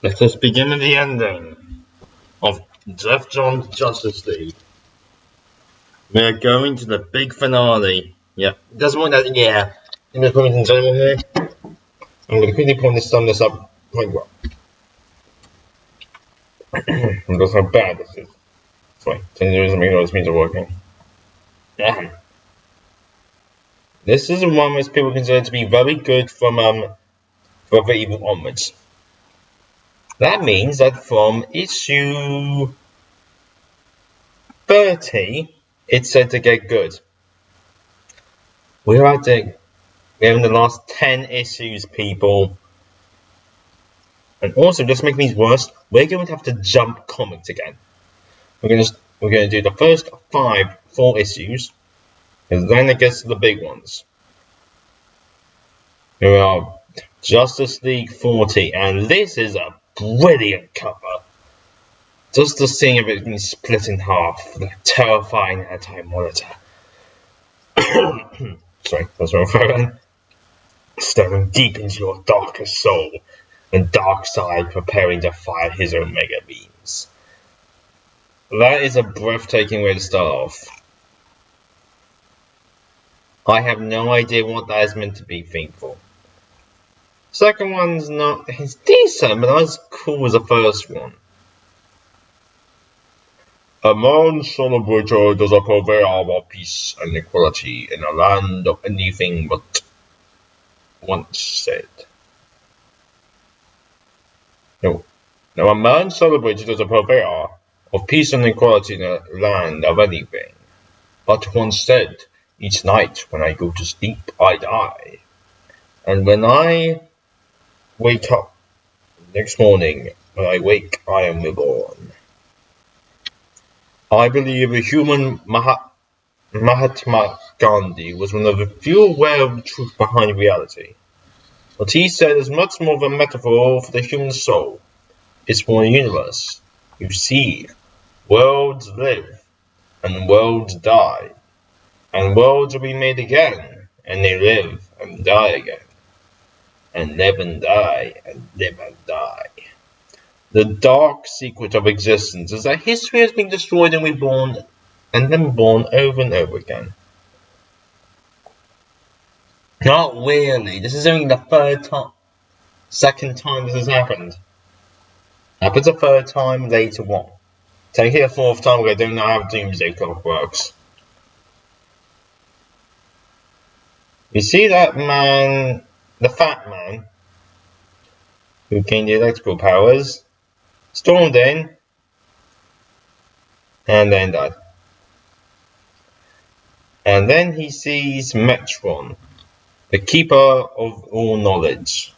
Let us begin with the ending of Jeff John's Justice League. We're going to the big finale. Yep. Doesn't want that. Yeah. In the point in time here, I'm going to quickly point this sum this up quite well. That's how bad this is. Sorry, there isn't make those means are working. Yeah. This is one which people consider to be very good from the Evil onwards. That means that from issue 30, it's said to get good. We're in the last 10 issues, people. And also, just to make things worse, we're going to have to jump comics again. We're going to do the first 4 issues, and then it gets to the big ones. Here are Justice League 40, and this is a brilliant cover. Just the seeing of it being split in half, the terrifying anti-monitor. Sorry, that's wrong for staring deep into your darkest soul, and Darkseid preparing to fire his Omega beams. That is a breathtaking way to start off. I have no idea what that is meant to be themed for. Second one's not. It's decent, but not as cool as the first one. A man celebrator does a purveyor of peace and equality in a land of anything but once said. No, a man celebrated as a purveyor of peace and equality in a land of anything but once said, each night when I go to sleep I die, and when I wake up next morning, when I wake I am reborn. I believe a human Mahatma Gandhi was one of the few aware of the truth behind reality. What he said is much more of a metaphor for the human soul. It's for a universe. You see, worlds live, and worlds die, and worlds will be made again, and they live and die again, and live and die, and live and die. The dark secret of existence is that history has been destroyed and reborn, and then born over and over again. Not really. This is only the second time this has happened. Happens a third time, later on. Take it a fourth time, I don't know how Doomsday Clock works. You see that man, the fat man, who gained the electrical powers, stormed in, and then died. And then he sees Metron, the keeper of all knowledge.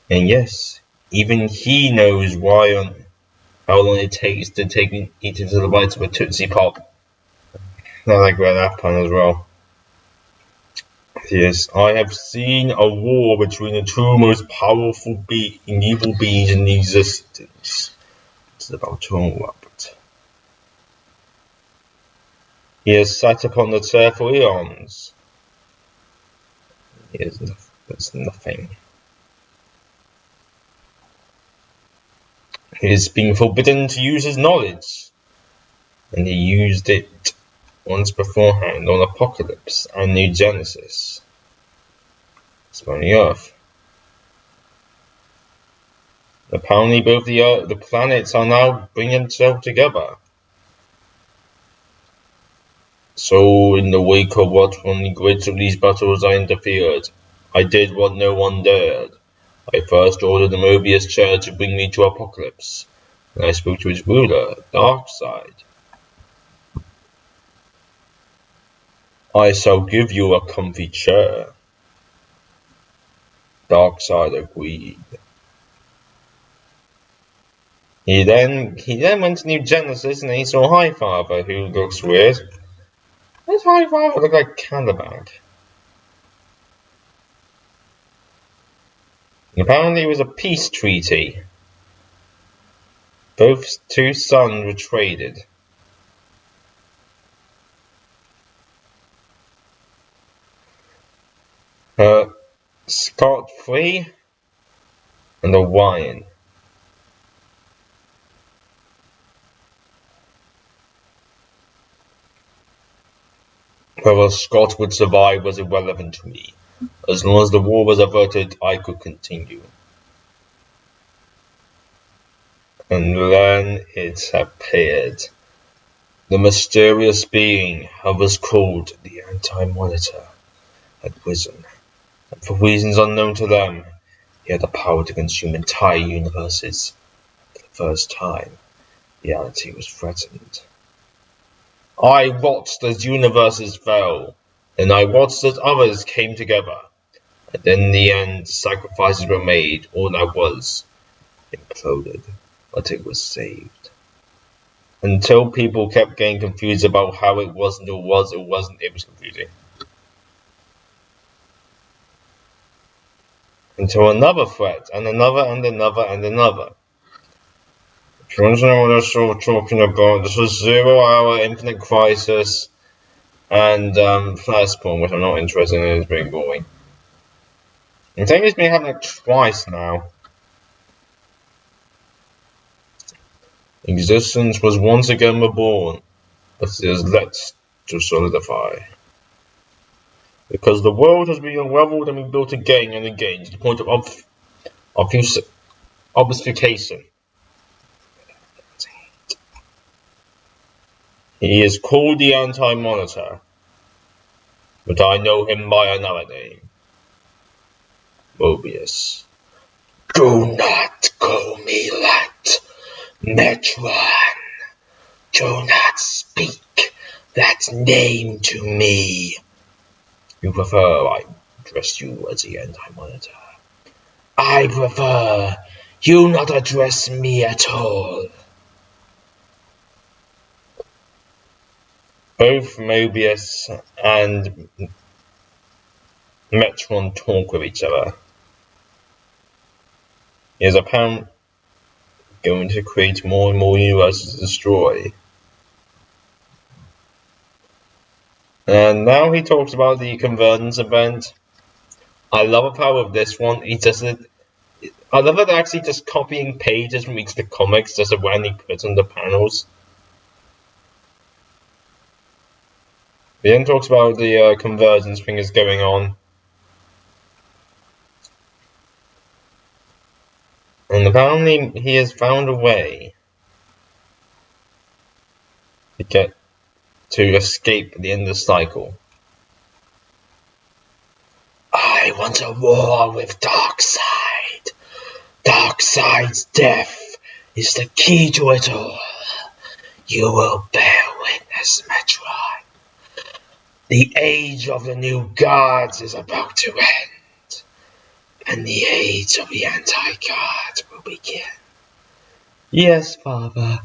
And yes, even he knows how long it takes to eat into the bites of a Tootsie Pop. I like that pun as well. Yes, I have seen a war between the two most powerful evil beings in existence. It's about to erupt. He has sat upon the chair for eons. That's nothing. He has been forbidden to use his knowledge, and he used it once beforehand on Apocalypse and New Genesis. It's on the Earth. Apparently both the planets are now bringing themselves together. So in the wake of what from the greatest of these battles I interfered. I did what no one dared. I first ordered the Mobius chair to bring me to Apocalypse, and I spoke to its ruler, Darkseid. I shall give you a comfy chair. Darkseid agreed. He then went to New Genesis and he saw Highfather, who looks weird. Why does Highfather look like Caliban? Apparently it was a peace treaty. Both two sons were traded. Scott-free and a wine. Whether Scott would survive was irrelevant to me. As long as the war was averted, I could continue. And then it appeared. The mysterious being who was called the Anti-Monitor had risen, and for reasons unknown to them, he had the power to consume entire universes. For the first time, reality was threatened. I watched as universes fell, and I watched as others came together, and in the end, sacrifices were made. All that was imploded, but it was saved. Until people kept getting confused about how it wasn't, it wasn't, it was confusing. Until another threat, and another, and another, and another. If you want to know what I'm sort of talking about, this was 0 Hour, Infinite Crisis, and Flashpoint, which I'm not interested in, it's very boring. I think it's been happening twice now. Existence was once again reborn, but it is left to solidify. Because the world has been unraveled and rebuilt again and again to the point of obfuscation. He is called the Anti-Monitor, but I know him by another name. Mobius. Do not call me that, Metron. Do not speak that name to me. You prefer I address you as the Anti-Monitor. I prefer you not address me at all. Both Mobius and Metron talk with each other. He is apparently going to create more and more universes to destroy. And now he talks about the convergence event. I love how with this one, he does it. I love it actually just copying pages from each of the comics, just when he puts on the panels. He then talks about the convergence thing is going on. And apparently he has found a way to escape the end of the cycle. I want a war with Darkseid. Darkseid's death is the key to it all. You will bear witness, Metron. The age of the new gods is about to end, and the age of the anti-gods will begin. Yes, father.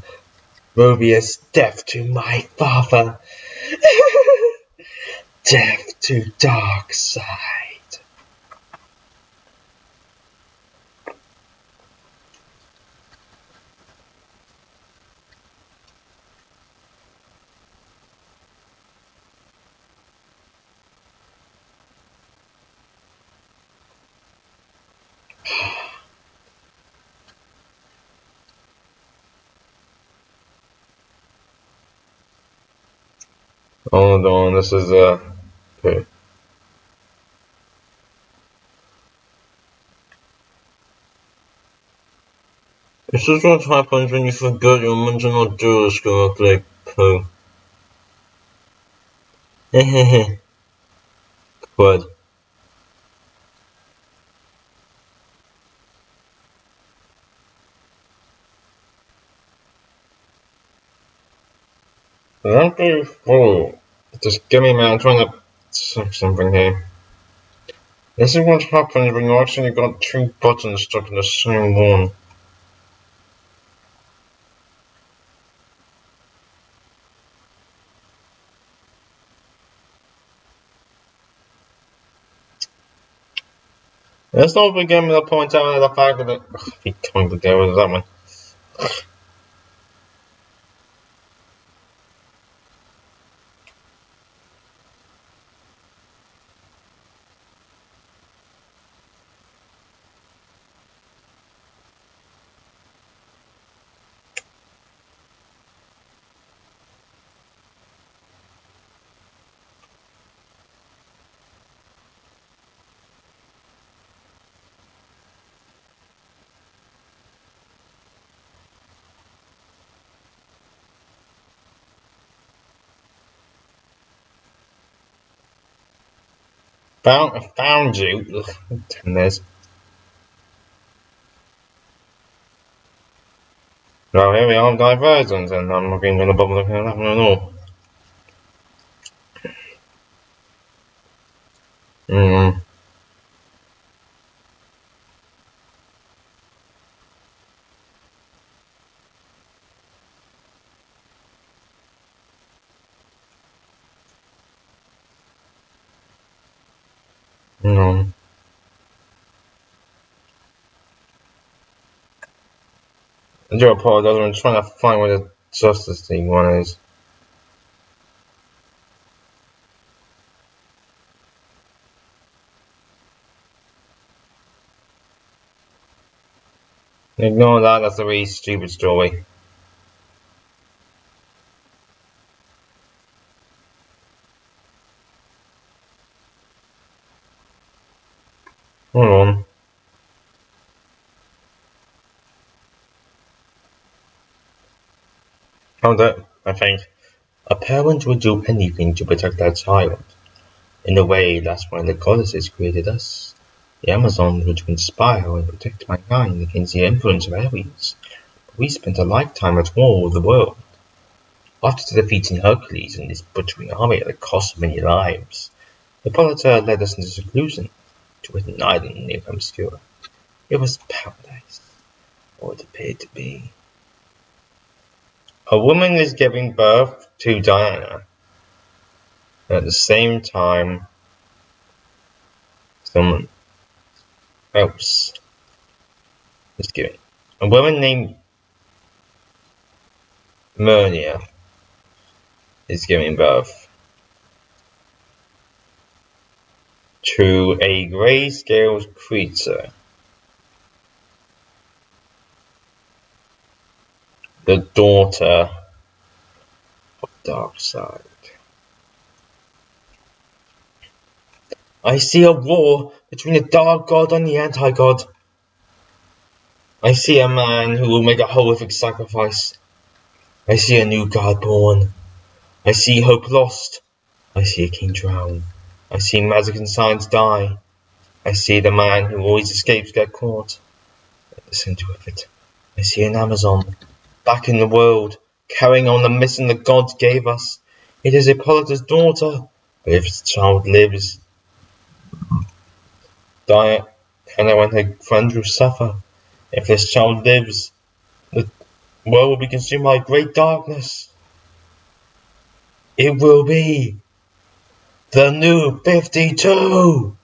Mobius, death to my father. Death to Darkseid. Hold on, this is okay. This is what happens when you forget your mental duels correctly, Pooh. Hehehe. What? Don't be a fool. Just give me a minute, I'm trying to check something here. This is what happens when you actually got two buttons stuck in the same one. Let's not begin with a point out of the fact that he can't get rid of that one. Found you. Damn this. Well, here we are, divergent, and I'm not even going to bother looking at that one at all. Hmm. No. I do apologize, I'm trying to find where the Justice League one is. Ignore that, that's a really stupid story. Hold on. Found it, I think. A parent would do anything to protect their child. In a way, that's why the goddesses created us. The Amazons were to inspire and protect mankind against the influence of Ares. We spent a lifetime at war with the world. After defeating Hercules and his butchering army at the cost of many lives, Hippolyta led us into seclusion to an island near Obscura. It was paradise, or it appeared to be. A woman is giving birth to Diana. And at the same time, someone else is giving. A woman named Myrnia is giving birth to a grey-scaled creature. The daughter of Darkseid. I see a war between the Dark God and the Anti-God. I see a man who will make a horrific sacrifice. I see a new god born. I see hope lost. I see a king drown. I see magic and science die. I see the man who always escapes get caught. At the center of it, I see an Amazon, back in the world, carrying on the mission the gods gave us. It is Hippolyta's daughter, but if the child lives, Diana and her friends will suffer. If this child lives, the world will be consumed by great darkness. It will be the new 52!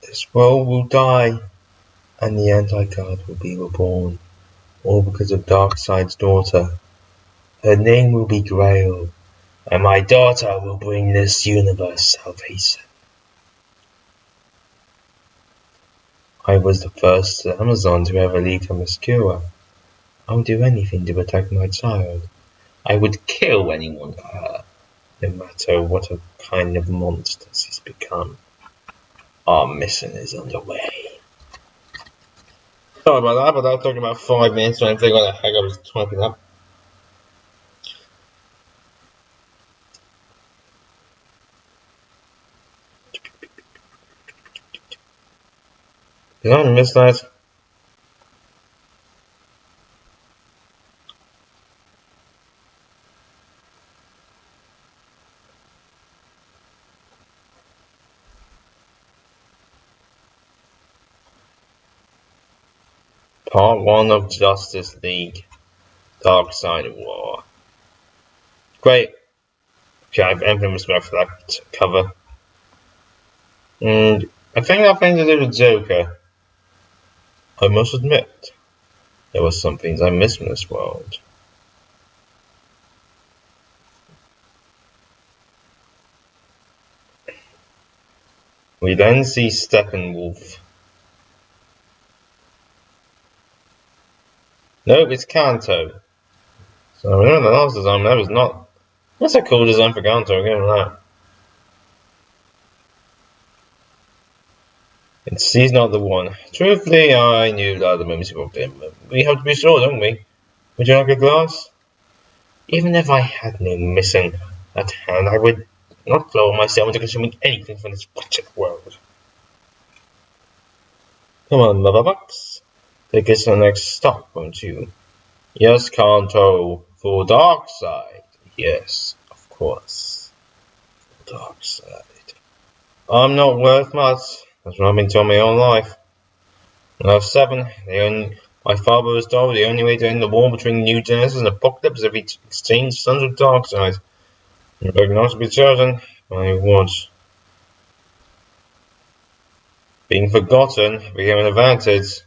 This world will die, and the Anti-God will be reborn, all because of Darkseid's daughter. Her name will be Grail, and my daughter will bring this universe salvation. I was the first Amazon to ever leave Themyscira. I would do anything to protect my child. I would kill anyone for her, no matter what kind of monster she's become. Our mission is underway. Sorry about that, but I was talking about 5 minutes trying to figure out what the heck I was typing up. Did I miss that? Part 1 of Justice League Darkseid War. Great. Okay, I have infinite respect for that cover. And I think that thing to do with Joker. I must admit, there were some things I missed in this world. We then see Steppenwolf. Nope, it's Kanto. So I remember the last design, that was not. That's a cool design for Kanto, I'll give him that. He's not the one. Truthfully, I knew that the movies walked in, but we have to be sure, don't we? Would you like a glass? Even if I had no mission at hand, I would not throw myself into consuming anything from this wretched world. Come on, motherfucks. Take us to the next stop, won't you? Yes, Kanto, for Darkseid. Yes, of course. Darkseid. I'm not worth much. That's what I've been told my whole life. When I was 7, my father was told the only way to end the war between New Genesis and Apocalypse is if he exchanged sons with Darkseid. I begged not to be chosen, but I was. Being forgotten became an advantage.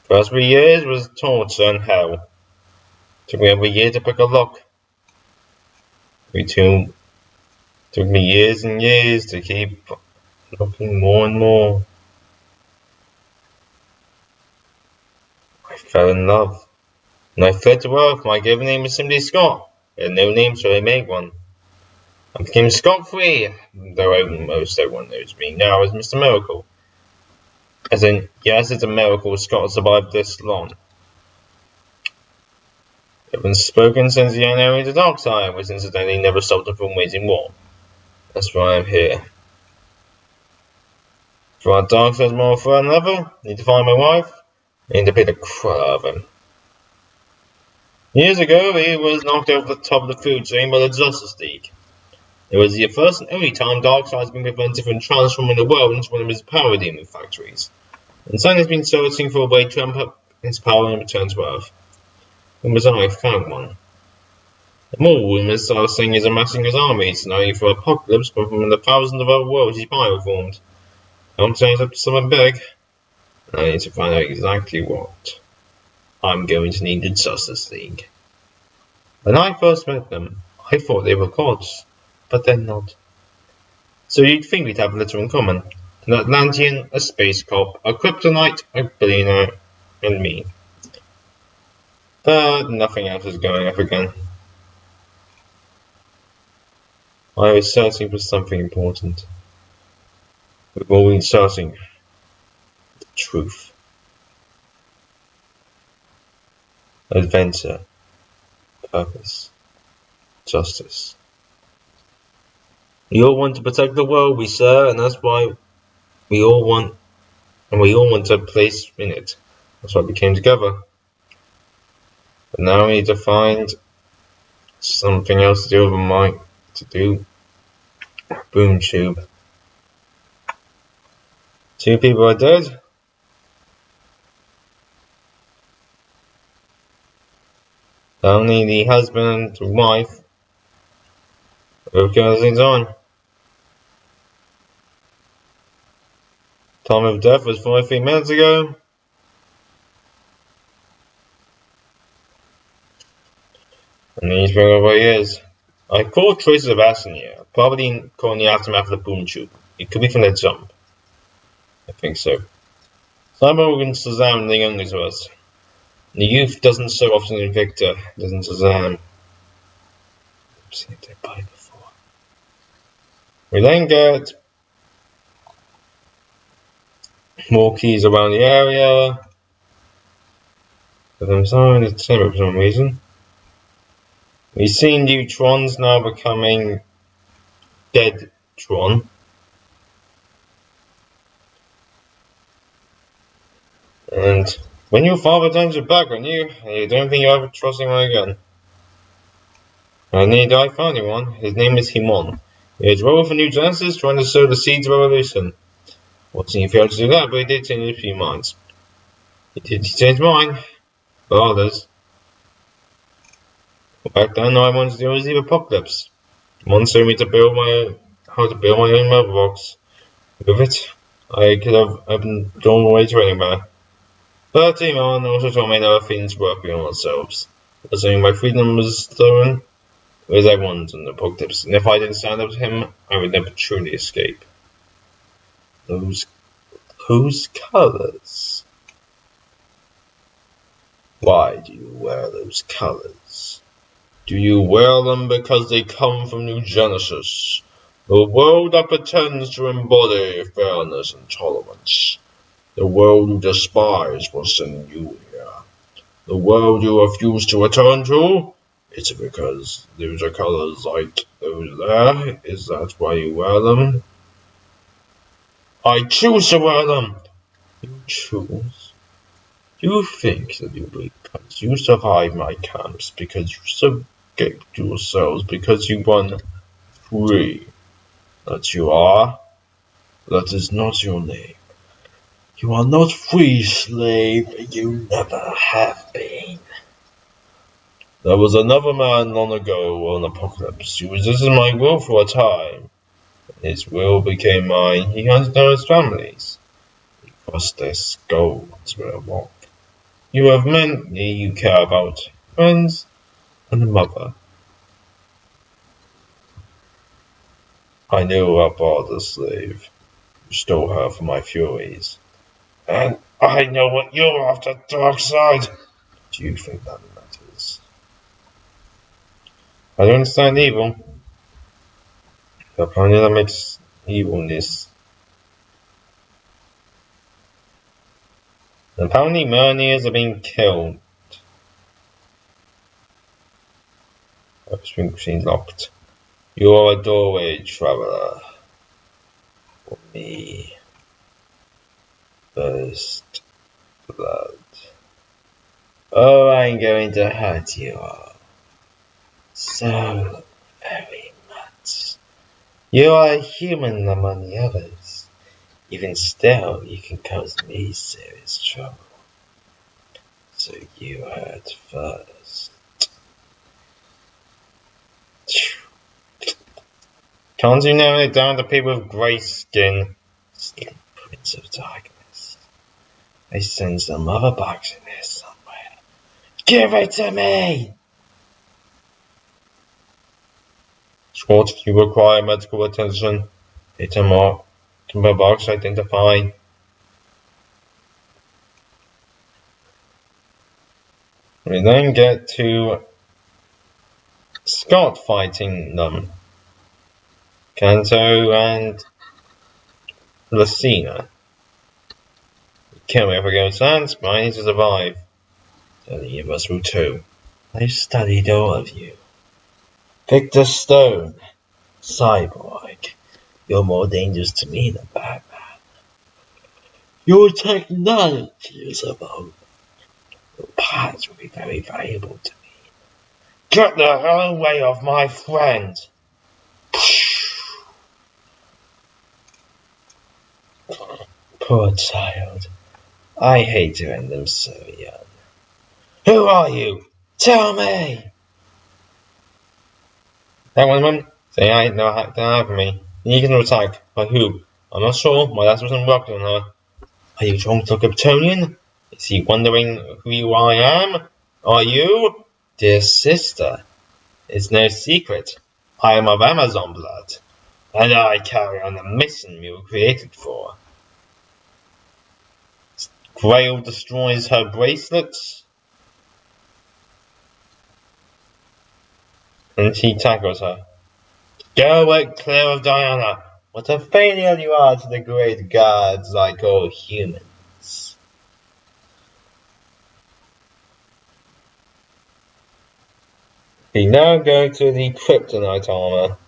First 3 years was torture and hell. Took me over a year to pick a lock. Took me years and years to keep looking more and more. I fell in love. When I fled to Earth, my given name was simply Scott. I had no name, so I made one. I became scot-free, though most everyone knows me now as Mr. Miracle. As in, yes, it's a miracle Scott survived this long. I haven't spoken since the enemy of the Darkseid, which incidentally never stopped him from waging war. That's why I'm here. For our Darkseid's more threat than ever, need to find my wife, need to beat the crap out of him. Years ago, he was knocked off the top of the food chain by the Justice League. It was the first and only time Darkseid has been prevented from transforming the world into one of his power demon factories. And Sun has been searching for a way to ramp up his power and return to Earth. When was I found one? The more rumors are saying he's amassing his armies, not only for Apocalypse, but from the thousands of other worlds he's bioformed. I'm saying it's up to something big. I need to find out exactly what. I'm going to need the Justice League. When I first met them, I thought they were gods, but they're not. So you'd think we'd have little in common. An Atlantean, a space cop, a kryptonite, a billionaire, and me. But nothing else is going up again. I was searching for something important. We've all been searching for the truth. Adventure. Purpose. Justice. We all want to protect the world we serve, and that's why we all want a place in it. That's why we came together. But now we need to find something else to do with Boom Tube. 2 people are dead. Only the husband and wife who killed things on. Time of death was 43 minutes ago. And he's been over years. I caught traces of acid here, probably caught in the aftermath of the boom tube. It could be from that jump. I think so. Cyborg and Shazam are the youngest of us. The youth doesn't so often in Victor, doesn't Shazam. I've seen their body before. We then get more keys around the area. But I'm sorry to say for some reason. We've seen neutrons now becoming dead Tron. And when your father turns his back on you, you don't think you'll ever trust him again. And I found one. His name is Himon. He is rebel for New Genesis, trying to sow the seeds of revolution. Watson he failed to do that, but he did change a few minds. He changed mine. For others. Back then, all I wanted to do was leave Apocalypse. Mon showed me how to build my own mother box. With it, I could have been drawn away to anywhere. But Timon also told me there were things work beyond ourselves. Assuming my freedom was stolen, it was everyone's in the Apocalypse, and if I didn't stand up to him, I would never truly escape. Those colours. Why do you wear those colours? Do you wear them because they come from New Genesis? The world that pretends to embody fairness and tolerance. The world you despise will send you here. The world you refuse to return to Is it because those are colors like those there? Is that why you wear them? I choose to wear them! You choose? You think that you survive my camps because you subject yourselves because you won free. That you are? That is not your name. You are not free, slave. You never have been. There was another man long ago on Apocalypse who resisted my will for a time. His will became mine. He hunted down his families. He crossed their skulls with a rock. You have many you care about, friends and a mother. I knew about the slave who stole her from my furies. And I know what you're after, Darkseid. Do you think that matters? I don't understand evil. The planet that makes evilness. Apparently Myrnians are being killed. Upstream machine locked. You are a doorway, traveler. For me. First blood. Oh, I'm going to hurt you all. So very much. You are human among the others. Even still, you can cause me serious trouble. So you heard first. Can't you narrow it down to people with grey skin? Prince of Darkness. I sense some other box in there somewhere. Give it to me! Squad, you require medical attention. Hit a mark. Timber box identified. We then get to Scott fighting them. Kanto and Lucina. Kill me if I go sans, but I need to survive. So you must will too. I've studied all of you. Victor Stone. Cyborg. You're more dangerous to me than Batman. Your technology is about. Your parts will be very valuable to me. Get the hell away of my friend! Poor child. I hate to end them so young. Who are you? Tell me! That one, say I no don't have me. You can attack. By who? I'm not sure. My dad wasn't working on her. Are you trying to Kryptonian? Is he wondering who I am? Are you? Dear sister, it's no secret. I am of Amazon blood, and I carry on the mission we were created for. Grail destroys her bracelets, and he tackles her. Go away, clear of Diana. What a failure you are to the great gods like all humans. We now go to the Kryptonite armor.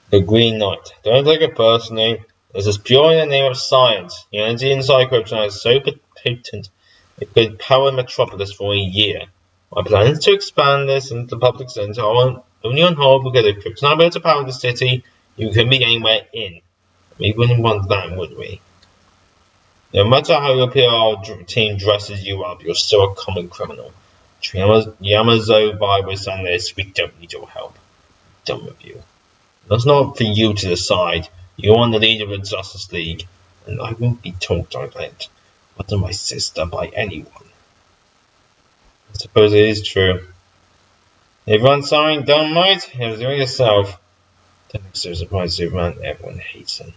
The Green Knight. Don't take it personally. This is purely in the name of science. The energy inside Kryptonite is so potent it could power Metropolis for a year. My plan is to expand this into the public center only on hold because if Kryptonite were to power the city, you couldn't be anywhere in. We wouldn't want that, would we? No matter how your PR team dresses you up, you're still a common criminal. Yamazo virus and this, we don't need your help. Done with you. That's not for you to decide. You're the leader of the Justice League, and I won't be talked about to my sister by anyone. I suppose it is true. If you want something done right, you have to do it yourself. Don't be so surprised, Superman. Everyone hates him.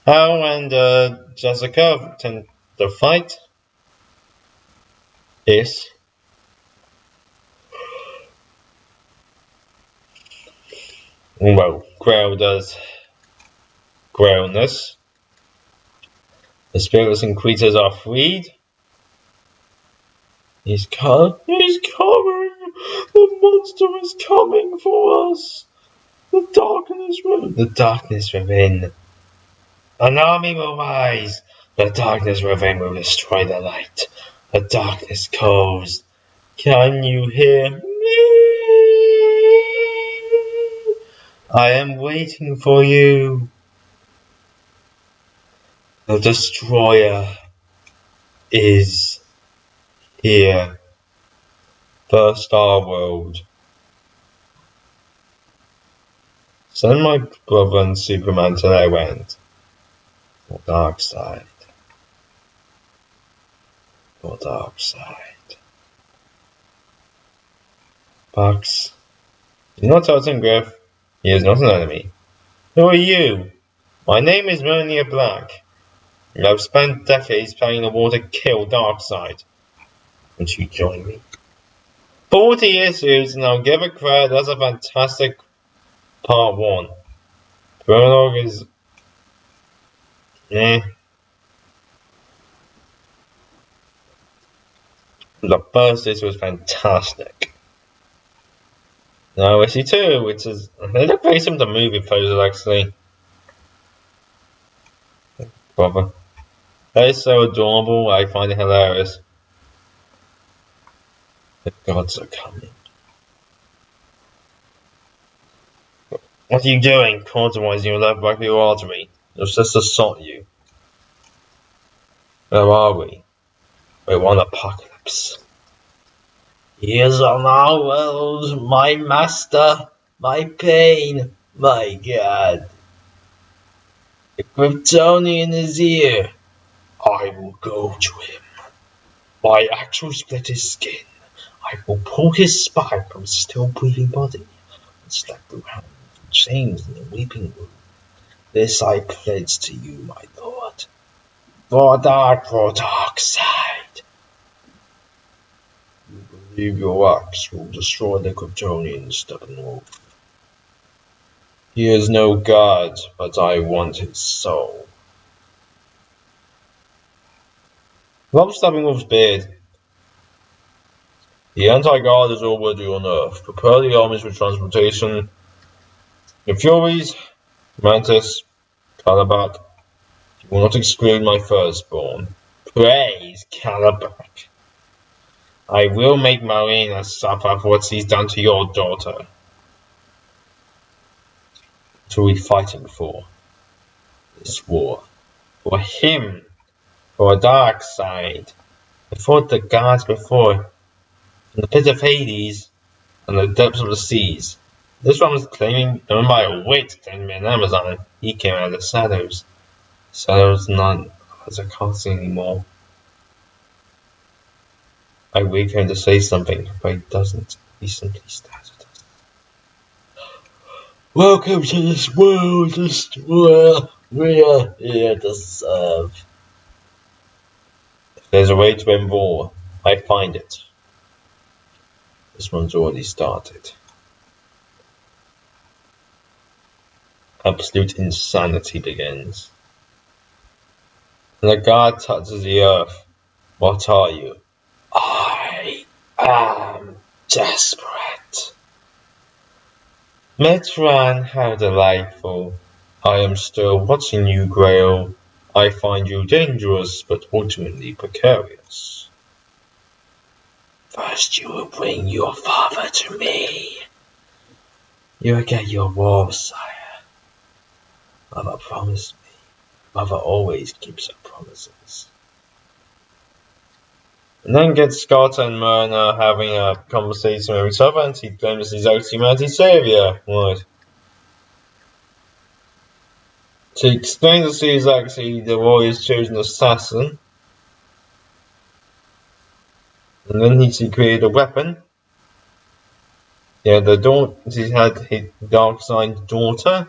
Hal and Jessica tend to fight. Yes. Well, Grail does Grailness. The spirits and creatures are freed. He's coming! The monster is coming for us! The darkness within. An army will rise! The darkness within will destroy the light. The darkness calls. Can you hear me? I am waiting for you. The destroyer is here. The Star World. Send my brother and Superman to their end. For Darkseid. For Darkseid. Bugs. Do not tell him, Griff. He is not an enemy. Who are you? My name is Monier Black. I've spent decades playing the war to kill Darkseid. Would you join me? 40 issues, and I'll give it credit. That's a fantastic part 1. Prologue is... The first issue was fantastic. Now issue 2, which is... They look very similar to movie posters, actually. Brother. That is so adorable, I find it hilarious. The gods are coming. What are you doing? Cauterizing your left brachial artery. Your sister sought you. Where are we? We're on apocalypse. He is on our world, my master, my pain, my god. The Kryptonian is here. I will go to him. My axe will split his skin. I will pull his spine from his still breathing body and slap around in chains in the weeping room. This I pledge to you, my lord. For Darkseid. You believe your axe will destroy the Kryptonian Steppenwolf. He is no god, but I want his soul. Love Steppenwolf's beard. The anti-god is already on Earth. Prepare the armies for transportation. The Furies, Mantis, Calabac. You will not exclude my firstborn. Praise Calabac. I will make Marina suffer for what she's done to your daughter. What are we fighting for? This war. For him. For Darkseid. I fought the gods before. In the pit of Hades. And the depths of the seas. This one was claiming, owned by a witch named me an Amazon. He came out of the shadows. Shadows not as I can't see anymore. I wait for him to say something, but he doesn't. He simply stares at us. Welcome to this world, destroyer. We are here to serve. If there's a way to end war, I find it. This one's already started. Absolute insanity begins. And the god touches the earth. What are you? I am desperate. Metran, how delightful. I am still watching you, Grail. I find you dangerous, but ultimately precarious. First you will bring your father to me. You will get your war, sire. Mother promised me. Mother always keeps her promises. And then get Scott and Myrna having a conversation with each other, and he claims he's actually humanity's saviour. Right. She explains that she is actually the warrior's chosen assassin. And then she created a weapon. Yeah, she had his Darkseid's daughter.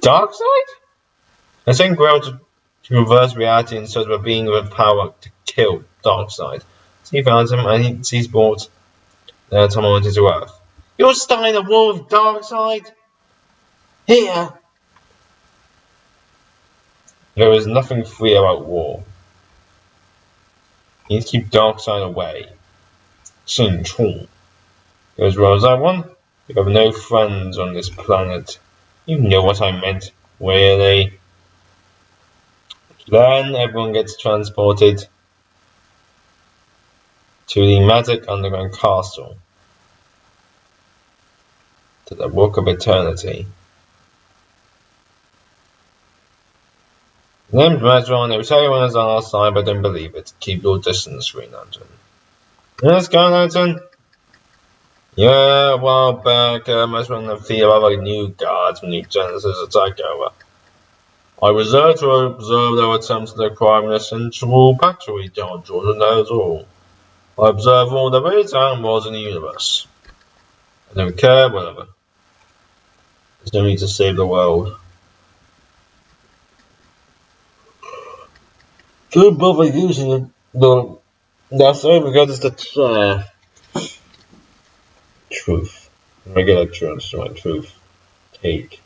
Darkseid? I sent Grail to reverse reality and search for a being with power to kill Darkseid. So he found him and he's brought someone to Earth. You're starting a war with Darkseid? Here! There is nothing free about war. You need to keep Darkseid away. 慎重. As well as that one, you have no friends on this planet. You know what I meant, really. Then everyone gets transported to the magic underground castle, to the Book of Eternity. Named Metron, they will tell you when it's on our side, but don't believe it. Keep your distance, Green Lantern. Let's go, Lantern! Yeah, a while back, Metron and a few other new guards from New Genesis attacked over. I reserve to observe their attempts at acquiring a central battery, John Jordan, that is all. I observe all the various animals in the universe. I don't care, whatever. There's no need to save the world. Don't bother using it, though. That's all because it's the truth. Regular truth, right? Truth. Take.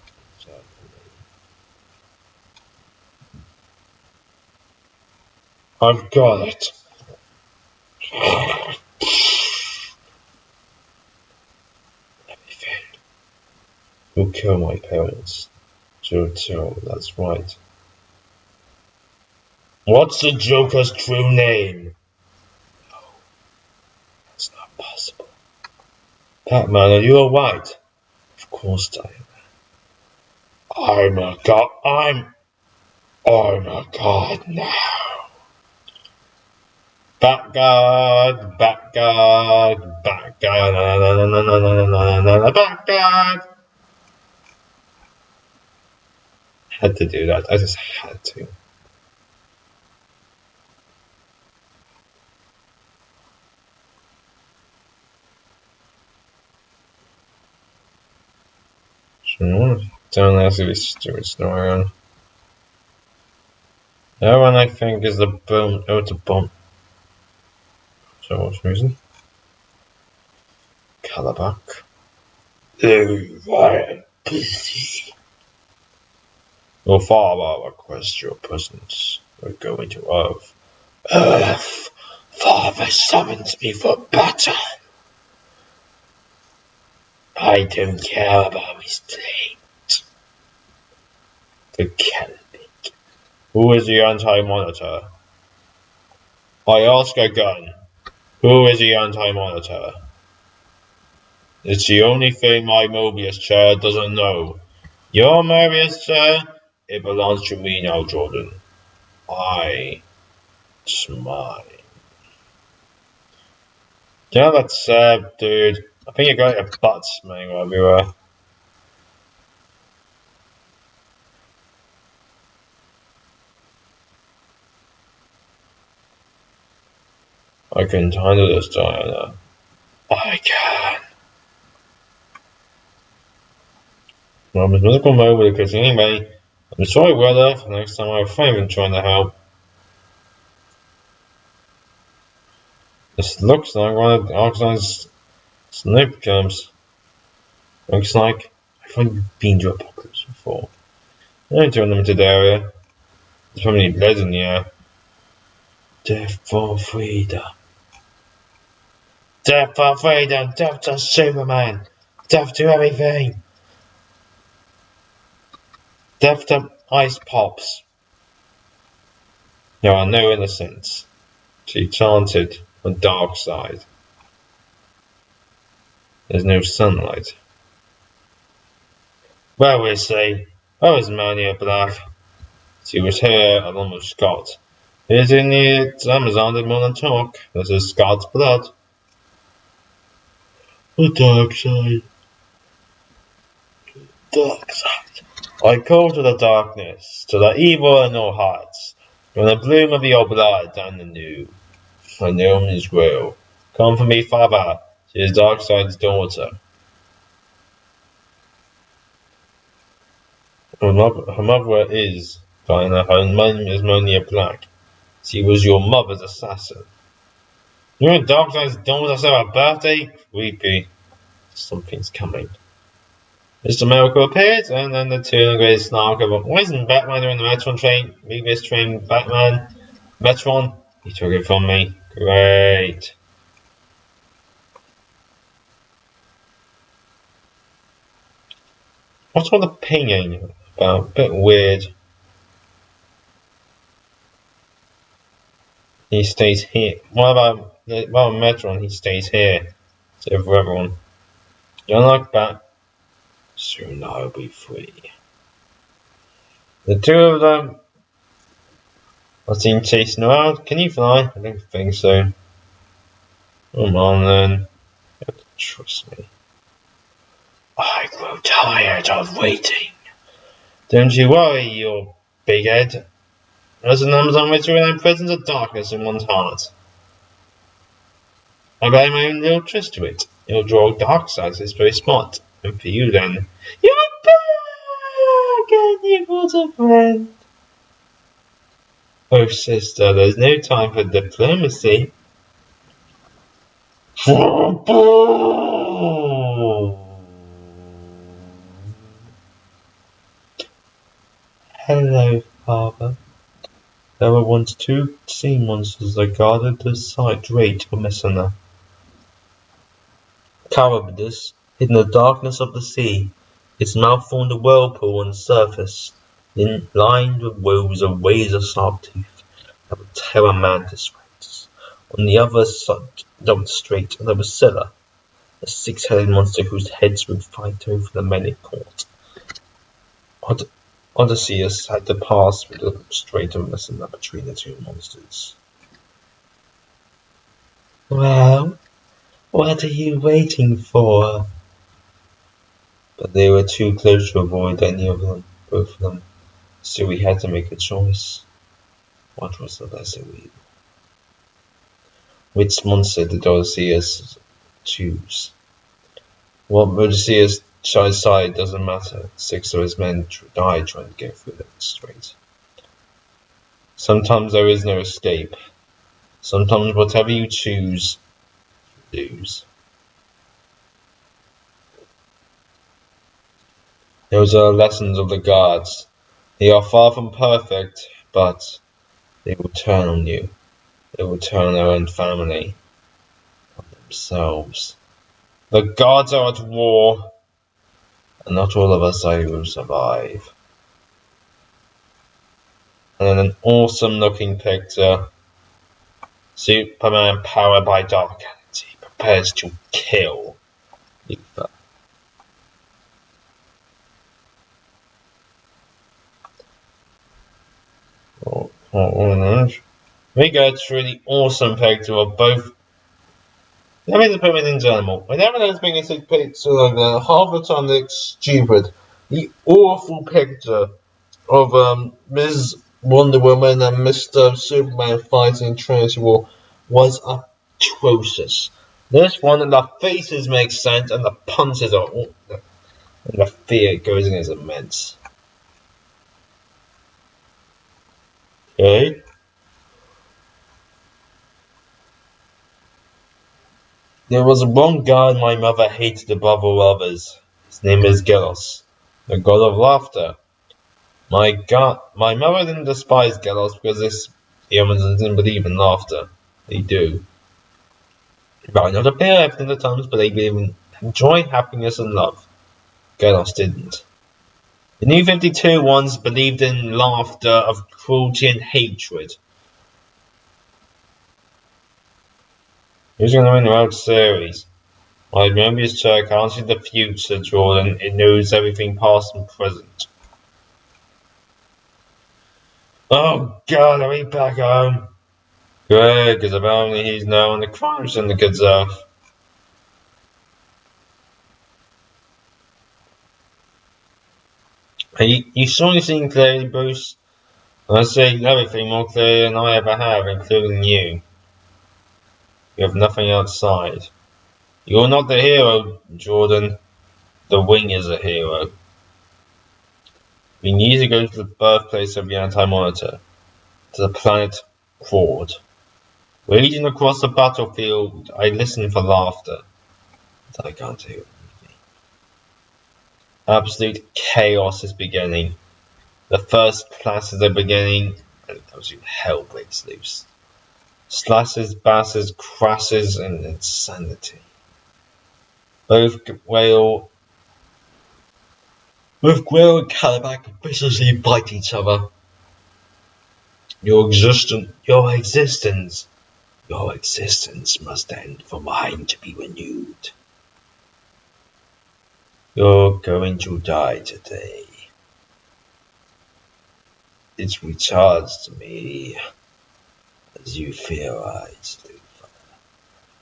I've got it. Everything. Who killed my parents? Jojo, that's right. What's the Joker's true name? No, that's not possible. Batman, are you alright? Of course I am. I'm a god now. Batguard, Batguard, Batguard, Batguard. Had to do that. I just had to. Sure. Don't ask if it's stupid story on. That one I think is the bomb. Oh, it's a bomb. So what's the reason? Calabac. Your father requests your presence. We're going to Earth. Earth! Father summons me for battle. I don't care about his plate. The Celtic. Who is the Anti-Monitor? I ask again. Who is the Anti-Monitor? It's the only thing my Mobius chair doesn't know. Your Mobius chair? It belongs to me now, Jordan. It's mine. Yeah, that's sad, dude. I think you got your butt smelling everywhere. I can handle this, Diana. I can. Well, Miss Medical Mode with a kiss anyway. I'm sorry, weather. For next time I'll find him trying to help. This looks like one of Darkseid's snip camps. Looks like I've been to Apocalypse before. I ain't to a limited area. There's probably lead in the air. Death for freedom. Death for freedom. Death to Superman. Death to everything. Death to ice pops. There are no innocents. She chanted on Darkseid. There's no sunlight. Well, we say, oh, is Mania Black? She was here along with Scott. Isn't it Amazon did more than talk? This is Scott's blood. The Darkseid. Darkseid. I call to the darkness, to the evil in all hearts. From the bloom of your blood and the new. My name is Grail. Come for me, Father. She is Darkseid's daughter. Her mother is Diana. Her name is Monia Black. She was your mother's assassin. You know Darkseid's daughter said her birthday? Creepy. Something's coming. Mr. Miracle appeared, and then the two great snark of why isn't Batman doing the Metron train? Meet this train, Batman. Metron, he took it from me. Great. What's all the pinging about? A bit weird. He stays here. What about Metron? He stays here. So for everyone. You don't like that? Soon I'll be free. The two of them are seen chasing around. Can you fly? I don't think so. Come on then. You have to trust me. I grow tired of waiting. Don't you worry, you big head. As the numbers on which and presence of darkness in one's heart. I bear my own little twist to it. It'll draw Darkseid to this very spot. And for you then. You're back! And you got a friend. Oh sister, there's no time for diplomacy. Hello, father. There were once two sea monsters that guarded the site rate of Messina. Charybdis, hidden in the darkness of the sea, its mouth formed a whirlpool on the surface, lined with rows of razor-sharp teeth that would tear a man to shreds. On the other side of the strait there was Scylla, a six-headed monster whose heads would fight over the men it caught. Odysseus had to pass through the strait of Messina between the two monsters. Well, what are you waiting for? But they were too close to avoid any of them, both of them, so we had to make a choice. What was the lesser evil? Which monster did Odysseus choose? What Odysseus decided doesn't matter. 6 of his men died trying to get through that strait. Sometimes there is no escape. Sometimes whatever you choose, you lose. Those are lessons of the gods. They are far from perfect, but they will turn on you. They will turn on their own family, on themselves. The gods are at war, and not all of us will survive. And then an awesome looking picture. Superman, powered by dark energy, prepares to kill Luthor. We go through the awesome picture of both. Let me just put it in general. Whenever there's been a picture like that, half the time it's stupid. The awful picture of Ms. Wonder Woman and Mr. Superman fighting Trinity War was atrocious. This one, the faces make sense and the punches are and the fear it goes in is immense. Okay. There was one god my mother hated above all others. His name is Gelos, the god of laughter. My mother didn't despise Gelos because the humans didn't believe in laughter. They do. It might not appear evident at times, but they believe in joy, happiness, and love. Gelos didn't. The New 52 ones believed in laughter of cruelty and hatred. Who's going to win the World Series? My Mobius chair can't see the future, Jordan. It knows everything past and present. Oh God, are we back home? Good, because apparently he's now on the crime syndicate's earth. You surely seen clearly, Bruce? I see everything more clearly than I ever have, including you. You have nothing outside. You're not the hero, Jordan. The Wing is a hero. We need to go to the birthplace of the Anti-Monitor, to the planet Quad. Raging across the battlefield, I listen for laughter, but I can't hear it. Absolute chaos is beginning. The first classes are beginning, and absolute hell breaks loose. Slashes, basses, crashes, and insanity. Both Whale and Calabac viciously bite each other. Your existence must end for mine to be renewed. You're going to die today. It recharged me as you theorized.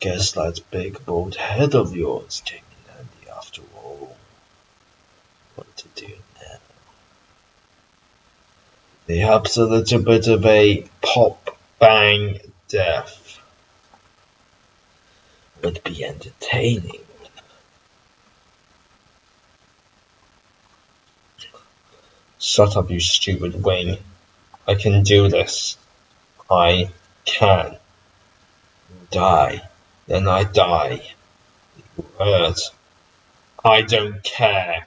Guess that big bold head of yours came in handy after all. What to do now? Perhaps a little bit of a pop bang death would be entertaining. Shut up, you stupid wing. I can do this. I can. Die. Then I die. You hurt. I don't care.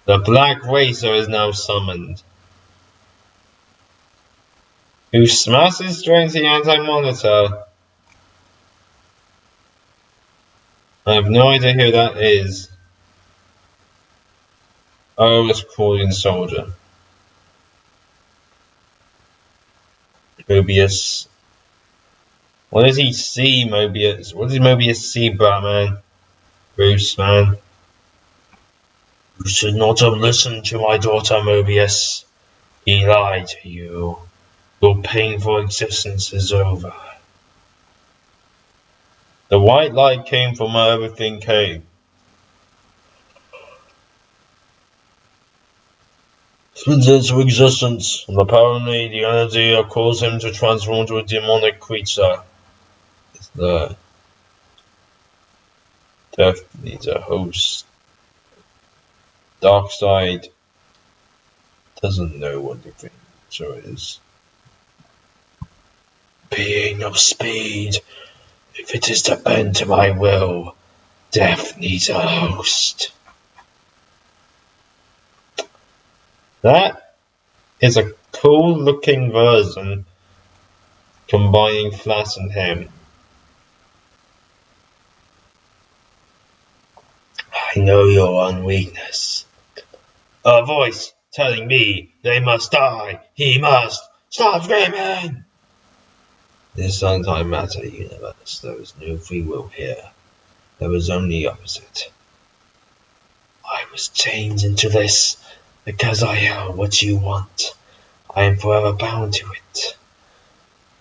The Black Racer is now summoned. Who smashes strength the anti-monitor? I have no idea who that is. Oh, it's Claudian Soldier. Mobius. What does he see, Mobius? What does Mobius see, Batman? Bruce, man. You should not have listened to my daughter, Mobius. He lied to you. Your painful existence is over. The white light came from where everything came. Spins into existence, and apparently the energy that caused him to transform into a demonic creature is there. Death needs a host. Darkseid doesn't know what the creature is. Being of speed, if it is to bend to my will, death needs a host. That is a cool looking version combining Flash and him. I know your one weakness. A voice telling me they must die. He must. Stop screaming! This antimatter universe, there is no free will here. There is only opposite. I was chained into this because I am what you want. I am forever bound to it.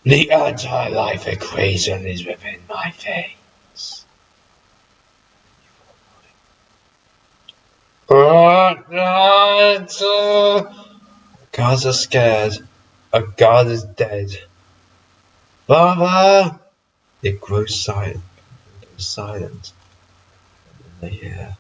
The anti-life equation is within my veins. Gods are scared. A god is dead. Father! It grows silent. And they hear